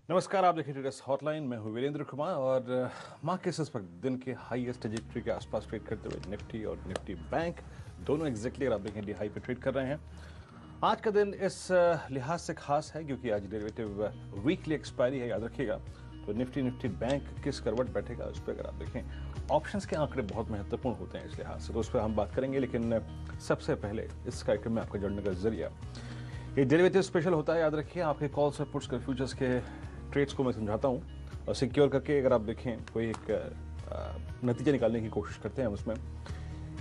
नमस्कार, आप देखिए ट्रेडर्स हॉटलाइन। मैं हूं वीरेंद्र कुमार और मार्केट्स इस वक्त दिन के हाईएस्ट ट्रेजेक्टरी के आसपास ट्रेड करते हुए निफ्टी और निफ्टी बैंक दोनों एग्जैक्टली अगर आप देखें डी हाई पे ट्रेड कर रहे हैं। आज का दिन इस लिहाज से खास है क्योंकि आज डेरिवेटिव वीकली एक्सपायरी है, याद रखिएगा। तो निफ्टी बैंक किस करवट बैठेगा उस पर अगर आप देखें, ऑप्शंस के आंकड़े बहुत महत्वपूर्ण होते हैं इस लिहाज से, तो उस पर हम बात करेंगे। लेकिन सबसे पहले इस कार्यक्रम में आपका जुड़ने का जरिया ये डेरिवेटिव स्पेशल होता है, याद रखिए। आपके कॉल्स और पुट्स के फ्यूचर्स के ट्रेड्स को मैं समझाता हूँ और सिक्योर करके अगर आप देखें कोई एक नतीजा निकालने की कोशिश करते हैं उसमें।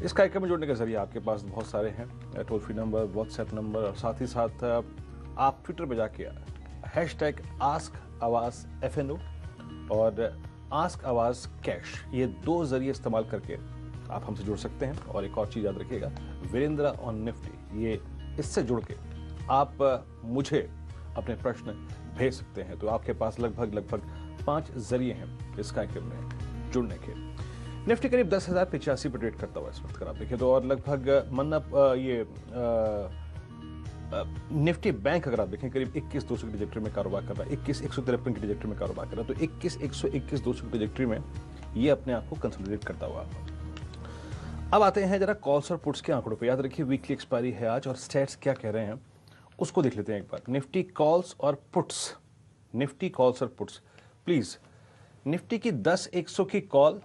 इस कार्यक्रम में जुड़ने का जरिए आपके पास बहुत सारे हैं, toll free number, WhatsApp number और साथ ही साथ आप ट्विटर पर जाके हैशटैग आस्क आवाज FNO और आस्क आवाज कैश, ये दो जरिए इस्तेमाल करके आप हमसे जुड़ सकते हैं। और एक और चीज़ याद रखिएगा, वीरेंद्र ऑन निफ्टी, ये इससे जुड़ के आप मुझे अपने प्रश्न भेज सकते हैं। तो आपके पास लगभग 5 जरिए हैं इस कार्यक्रम में जुड़ने के। निफ्टी करीब 10,085 पर ट्रेड करता हुआ इस वक्त अगर आप देखें तो, और लगभग निफ्टी बैंक अगर आप देखें करीब 21,200 की ट्रेजेक्टरी में कारोबार कर रहा है, 21,153 की ट्रेजेक्टरी में कारोबार कर रहा है। तो 21,121,200 की ट्रेजेक्टरी में ये अपने आप को कंसोलिडेट करता हुआ। अब आते हैं जरा कॉल्स और पुट्स के आंकड़ों पे। याद रखिए वीकली एक्सपायरी है आज और स्टैट्स क्या कह रहे हैं उसको देख लेते हैं एक बार। निफ्टी कॉल्स और पुट्स, निफ्टी कॉल्स और पुट्स प्लीज। निफ्टी की 10-100 की कॉल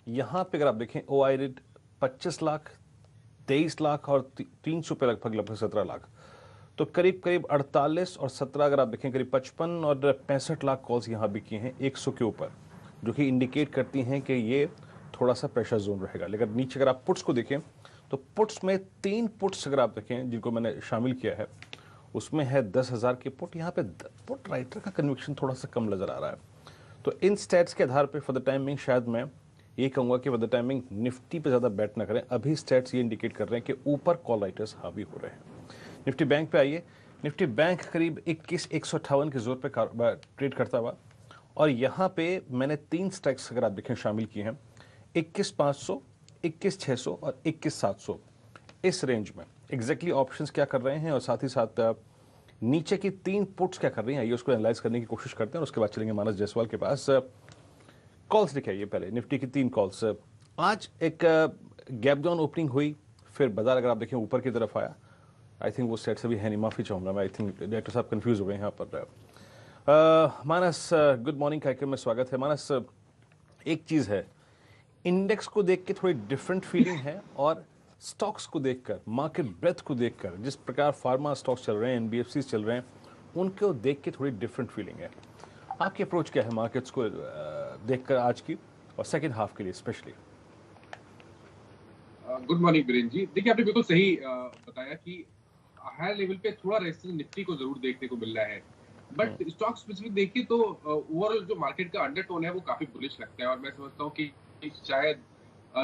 यहां पे अगर आप देखें OI रेट 25 लाख, 23 लाख और 300 पे लगभग 17 लाख। तो करीब 48 और 17 अगर आप देखें करीब 55 और 65 लाख कॉल्स यहां भी की हैं 100 के ऊपर, जो कि इंडिकेट करती हैं कि ये थोड़ा सा प्रेशर जोन रहेगा। लेकिन नीचे अगर आप पुट्स को देखें तो पुट्स में 3 पुट्स अगर आप देखें जिनको मैंने शामिल किया है, उसमें है 10,000 की पुट। यहाँ पे पुट राइटर का कन्विक्शन थोड़ा सा कम नजर आ रहा है। तो इन स्टैट्स के आधार पे फॉर द टाइमिंग शायद मैं ये कहूँगा कि फॉर द टाइमिंग निफ्टी पे ज़्यादा बैट ना करें। अभी स्टैट्स ये इंडिकेट कर रहे हैं कि ऊपर कॉल राइटर्स हावी हो रहे हैं। निफ्टी बैंक पे आइए। निफ्टी बैंक करीब 21,158 के जोर पे ट्रेड करता हुआ, और यहाँ पे मैंने 3 स्टैक्स अगर आप देखें शामिल किए हैं, 21,500, 21,600 और 21,700। इस रेंज में एग्जैक्टली ऑप्शंस क्या कर रहे हैं और साथ ही साथ नीचे की 3 पुट्स क्या कर रही हैं, आइए उसको एनालाइज करने की कोशिश करते हैं और उसके बाद चलेंगे मानस जायसवाल के पास। कॉल्स दिखाइए पहले निफ्टी की 3 कॉल्स। आज एक गैप डाउन ओपनिंग हुई, फिर बाजार अगर आप देखें ऊपर की तरफ आया। आई थिंक वो सेट से भी है नहीं, माफी चाहूंगा मैं, आई थिंक डायरेक्टर साहब कंफ्यूज हो गए यहाँ पर। मानस, गुड मॉर्निंग कार्यक्रम में स्वागत है। मानस, एक चीज है, इंडेक्स को देख के थोड़ी डिफरेंट फीलिंग है और स्टॉक्स को देखकर, मार्केट ब्रेथ को देखकर, जिस प्रकार फार्मा स्टॉक्स चल रहे हैं, NBFCs चल रहे हैं, उनको देख के थोड़ी डिफरेंट फीलिंग है। आपकी अप्रोच क्या है मार्केट्स को देखकर आज की और सेकंड हाफ के लिए specially? Good morning Virendra ji. देखिए, आपने बिल्कुल सही बताया कि हायर लेवल पे थोड़ा रेजिस्टेंस निफ्टी को जरूर देखने को मिल रहा है, बट स्टॉक स्पेसिफिक देखिए तो ओवरऑल जो मार्केट का अंडरटोन है वो काफी बुलिश लगता है। और मैं समझता हूँ कि शायद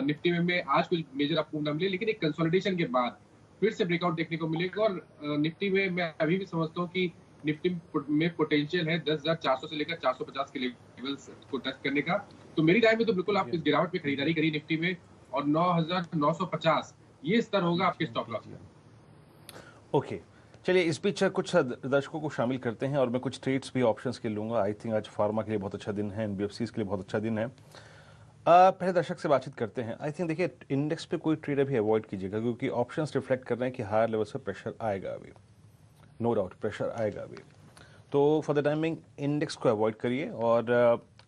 निफ्टी में आज कुछ मेजर अपमूव ना मिले, लेकिन एक कंसोलिडेशन के बाद फिर से ब्रेकआउट देखने को मिलेगा। और निफ्टी में मैं अभी भी समझता हूँ कि निफ्टी में पोटेंशियल है 10,400 से लेकर 450 के लेवल्स को टच करने का। तो मेरी राय में तो बिल्कुल आप इस गिरावट में खरीदारी करिए निफ्टी में, और 9,950 ये स्तर होगा आपके स्टॉप लॉस का। ओके, चलिए इस बीच कुछ दर्शकों को शामिल करते हैं और मैं कुछ ट्रेड्स भी ऑप्शंस के लूंगा। आई थिंक आज फार्मा के लिए बहुत अच्छा दिन है, NBFCs के लिए बहुत अच्छा दिन है। पहले दर्शक से बातचीत करते हैं। आई थिंक देखिए, इंडेक्स पे कोई ट्रेड अभी अवॉइड कीजिएगा क्योंकि ऑप्शंस रिफ्लेक्ट कर रहे हैं कि हायर लेवल से प्रेशर आएगा अभी, नो डाउट प्रेशर आएगा अभी। तो फॉर द टाइमिंग इंडेक्स को अवॉइड करिए। और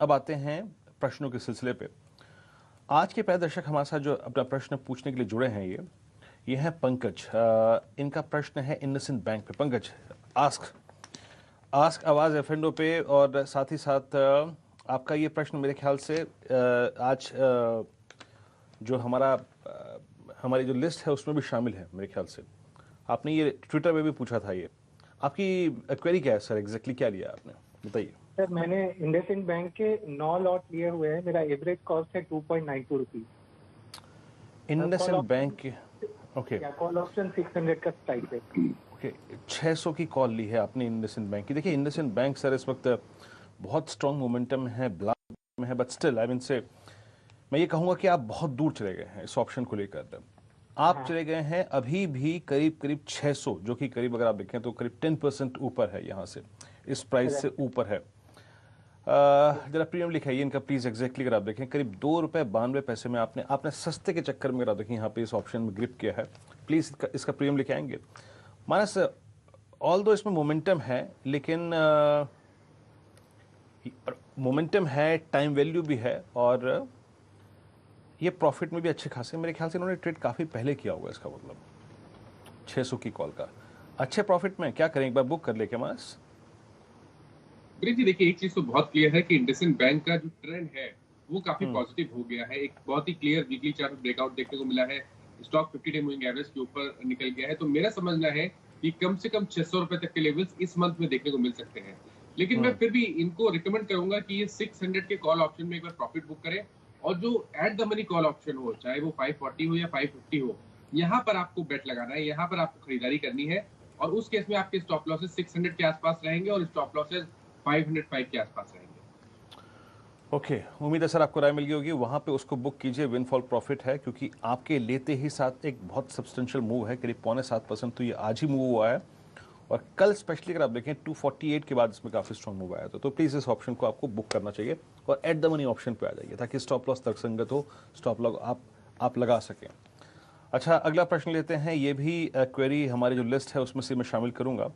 अब आते हैं प्रश्नों के सिलसिले पे। आज के पहले दर्शक हमारे साथ जो अपना प्रश्न पूछने के लिए जुड़े हैं, ये है पंकज। इनका प्रश्न है इंडसइंड बैंक पे। पंकज, आस्क आस्क आवाज FNO पे, और साथ ही साथ आपका ये प्रश्न मेरे ख्याल से आज जो हमारी जो लिस्ट है उसमें भी शामिल है मेरे ख्याल से। आपने ये ट्विटर पे भी पूछा था। ये आपकी क्वेरी क्या है सर, एग्जैक्टली क्या लिया आपने, बताइए। सर, मैंने इंडसइंड बैंक के 9 लॉट लिए हुए हैं। मेरा एवरेज कॉस्ट है 2.92 रुपीज। इंडसइंड बैंक के, ओके, कॉल ऑप्शन 600 का स्ट्राइक है। ओके, 600 की कॉल ली है आपने इंडसइंड बैंक की। देखिए इंडसइंड बैंक सर इस वक्त बहुत स्ट्रांग मोमेंटम है, ब्लॉक में है, बट स्टिल आई मीन से मैं ये कहूंगा कि आप बहुत दूर चले गए हैं इस ऑप्शन को लेकर। आप चले गए हैं अभी भी करीब 600, जो कि करीब अगर आप देखें तो करीब 10% ऊपर है, यहां से इस प्राइस से ऊपर है। जरा प्रीमियम लिखा है इनका प्लीज एग्जैक्टली अगर आप देखें करीब ₹2.92 में आपने सस्ते के चक्कर में अगर आप देखें यहाँ पे इस ऑप्शन में ग्रिप किया है। प्लीज इसका प्रीमियम लिखे आएंगे मानस। ऑल दो इसमें मोमेंटम है लेकिन मोमेंटम है, टाइम वैल्यू भी है और ये प्रॉफिट में भी अच्छे खासे, मेरे ख्याल से इन्होंने ट्रेड काफ़ी पहले किया होगा, इसका मतलब 600 की कॉल का अच्छे प्रॉफिट में क्या करें, एक बार बुक कर ले क्या मानस? जी देखिए, एक चीज तो बहुत क्लियर है कि इंडसइंड बैंक का जो ट्रेंड है वो काफी पॉजिटिव हो गया है। एक बहुत ही क्लियर वीकली चार्ट ब्रेकआउट देखने को मिला है, स्टॉक 50 डे मूविंग एवरेज के ऊपर निकल गया है। तो मेरा समझना है कि कम से कम 600 रुपए तक के लेवल्स इस मंथ में देखने को मिल सकते हैं। लेकिन मैं फिर भी इनको रिकमेंड करूंगा कि ये 600 के कॉल ऑप्शन में एक बार प्रॉफिट बुक करें और जो at the money call option हो, चाहे वो 540 हो या 550 हो, यहाँ पर आपको बेट लगाना है, यहाँ पर आपको खरीदारी करनी है और उस केस में आपके स्टॉप लॉसेस 600 के आसपास रहेंगे और स्टॉप लॉसेस 505 के आसपास रहेंगे। ओके, उम्मीद है सर आपको राय मिल गई होगी। वहाँ पे उसको बुक कीजिए, विनफॉल प्रॉफिट है क्योंकि आपके लेते ही साथ एक बहुत सब्सटेंशियल मूव है, करीब 0.75%। तो ये आज ही मूव हुआ है और कल स्पेशली अगर आप देखें 248 के बाद इसमें काफ़ी स्ट्रॉन्ग मूव आया था। तो प्लीज़ इस ऑप्शन को आपको बुक करना चाहिए और एट द मनी ऑप्शन पे आ जाइए ताकि स्टॉप लॉस तर्कसंगत हो, स्टॉप लॉस आप लगा सकें। अच्छा, अगला प्रश्न लेते हैं। ये भी क्वेरी हमारी जो लिस्ट है उसमें से मैं शामिल करूँगा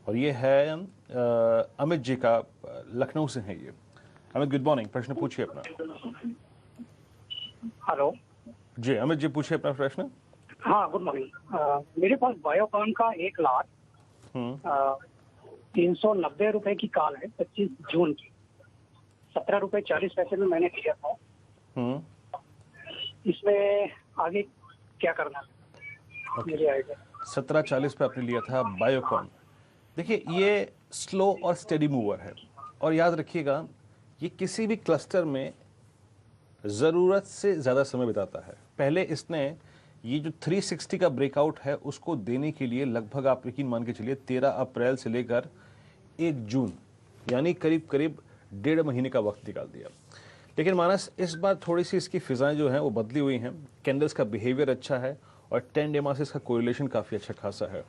और ये है अमित जी का, लखनऊ से है ये। अमित गुड मॉर्निंग, प्रश्न पूछिए अपना। हेलो जी अमित जी पूछिए अपना प्रश्न। हाँ, गुड मॉर्निंग। मेरे पास बायोकॉन का 1 लाख 390 रुपए की कॉल है 25 जून की, 17 रुपए 40 पैसे में मैंने लिया था। इसमें आगे क्या करना है मेरी आइडिया। 17.40 पे आपने लिया था बायोकॉन। देखिए ये स्लो और स्टेडी मूवर है और याद रखिएगा ये किसी भी क्लस्टर में ज़रूरत से ज़्यादा समय बिताता है। पहले इसने ये जो 360 का ब्रेकआउट है उसको देने के लिए लगभग आप यकीन मान के चलिए 13 अप्रैल से लेकर 1 जून यानी करीब करीब 1.5 महीने का वक्त निकाल दिया। लेकिन मानस इस बार थोड़ी सी इसकी फिजाएं जो हैं वो बदली हुई हैं, कैंडल्स का बिहेवियर अच्छा है और 10 डे से इसका कोरिलेशन काफ़ी अच्छा खासा है।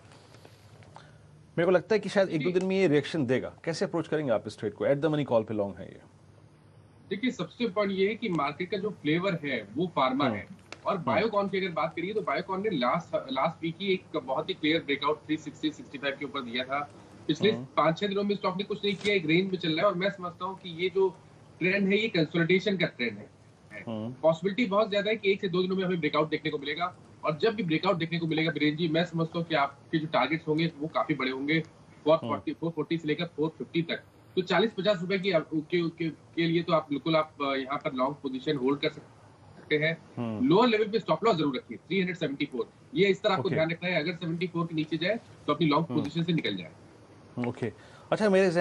मेरे को लगता है कि शायद 1-2 दिन में ये रिएक्शन देगा। कैसे अप्रोच करेंगे आप इस ट्रेड को? एट द मनी कॉल पे लॉन्ग है ये। देखिए, सबसे पॉइंट ये है कि मार्केट का जो फ्लेवर है वो फार्मा है और बायोकॉन की अगर बात करिए तो बायोकॉन ने लास्ट वीक ही एक बहुत ही क्लियर ब्रेकआउट 360-65 के ऊपर दिया था। पिछले 5-6 दिनों में स्टॉक ने कुछ नहीं किया, एक रेंज में चल रहा है और मैं समझता हूँ कि ये जो ट्रेंड है ये कंसोलिडेशन का ट्रेंड है। पॉसिबिलिटी बहुत ज्यादा है कि 1 से 2 दिनों में हमें ब्रेकआउट देखने को मिलेगा और जब भी ब्रेकआउट देखने को मिलेगा बीरेन जी, मैं समझता हूँ कि आपके जो टारगेट्स होंगे वो काफी बड़े होंगे, 440 से लेकर 450 तक। तो 40-50 रुपए के लिए तो आप बिल्कुल आप यहाँ पर लॉन्ग पोजीशन होल्ड कर सकते हैं। लोअर लेवल पे स्टॉप लॉस जरूर रखिए 374। ये इस तरह आपको ध्यान रखना है, अगर 74 के नीचे जाए तो अपनी लॉन्ग पोजीशन से निकल जाए। ओके, अच्छा मेरे